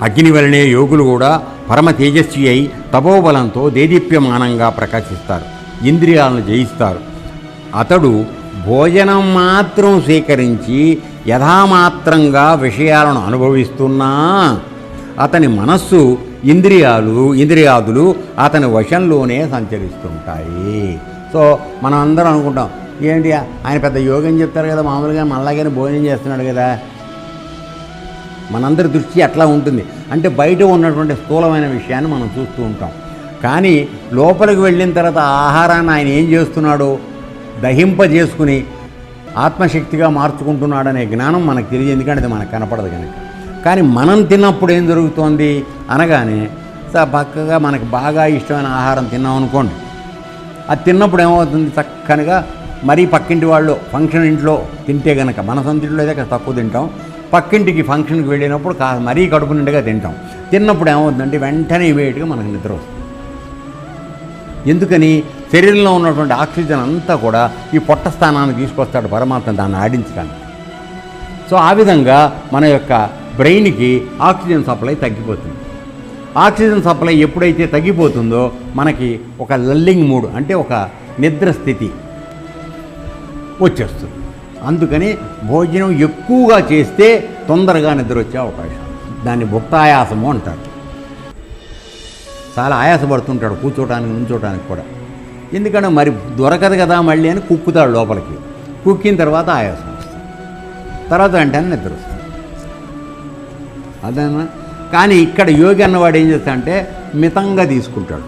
అగ్ని వలనే యోగులు కూడా పరమ తేజస్వి అయి తపోబలంతో దేదీప్యమానంగా ప్రకాశిస్తారు, ఇంద్రియాలను జయిస్తారు. అతడు భోజనం మాత్రం స్వీకరించి యథామాత్రంగా విషయాలను అనుభవిస్తున్నా అతని మనస్సు ఇంద్రియాదులు అతని వశంలోనే సంచరిస్తుంటాయి. సో మనం అందరం అనుకుంటాం, ఏంటి ఆయన పెద్ద యోగం చెప్తారు కదా, మామూలుగా మనలాగానే భోజనం చేస్తున్నాడు కదా. మనందరి దృష్టి అట్లా ఉంటుంది. అంటే బయట ఉన్నటువంటి స్థూలమైన విషయాన్ని మనం చూస్తూ ఉంటాం. కానీ లోపలికి వెళ్ళిన తర్వాత ఆహారాన్ని ఆయన ఏం చేస్తున్నాడో దహింపజేసుకుని ఆత్మశక్తిగా మార్చుకుంటున్నాడనే జ్ఞానం మనకు తెలియదు, ఎందుకంటే అది మనకు కనపడదు కనుక. కానీ మనం తిన్నప్పుడు ఏం జరుగుతోంది అనగానే పక్కగా మనకు బాగా ఇష్టమైన ఆహారం తిన్నాం అనుకోండి, అది తిన్నప్పుడు ఏమవుతుంది, చక్కనగా మరీ పక్కింటి వాళ్ళు ఫంక్షన్ ఇంట్లో తింటే కనుక, మన సొంత ఇంట్లో అయితే తక్కువ తింటాం, పక్కింటికి ఫంక్షన్కి వెళ్ళినప్పుడు మరీ కడుపు నిండుగా తింటాం. తిన్నప్పుడు ఏమవుతుందంటే వెంటనే ఇమీడియట్గా మనకు నిద్ర వస్తుంది. ఎందుకని? శరీరంలో ఉన్నటువంటి ఆక్సిజన్ అంతా కూడా ఈ పొట్ట స్థానాన్ని తీసుకొస్తాడు పరమాత్మ దాన్ని ఆడించడానికి. సో ఆ విధంగా మన యొక్క బ్రెయిన్కి ఆక్సిజన్ సప్లై తగ్గిపోతుంది. ఆక్సిజన్ సప్లై ఎప్పుడైతే తగ్గిపోతుందో మనకి ఒక లల్లింగ్ మూడ్, అంటే ఒక నిద్ర స్థితి వచ్చేస్తుంది. అందుకని భోజనం ఎక్కువగా చేస్తే తొందరగా నిద్ర వచ్చే అవకాశం, దాన్ని భుక్తాయాసము అంటారు. చాలా ఆయాసపడుతుంటాడు కూర్చోటానికి నుంచోటానికి కూడా, ఎందుకంటే మరి దొరకదు కదా మళ్ళీ అని కుక్కుతాడు లోపలికి. కుక్కిన తర్వాత ఆయాసం వస్తుంది, తర్వాత వెంటనే నిద్ర వస్తుంది. అదేనా? కానీ ఇక్కడ యోగి అన్నవాడు ఏం చేస్తాడంటే మితంగా తీసుకుంటాడు.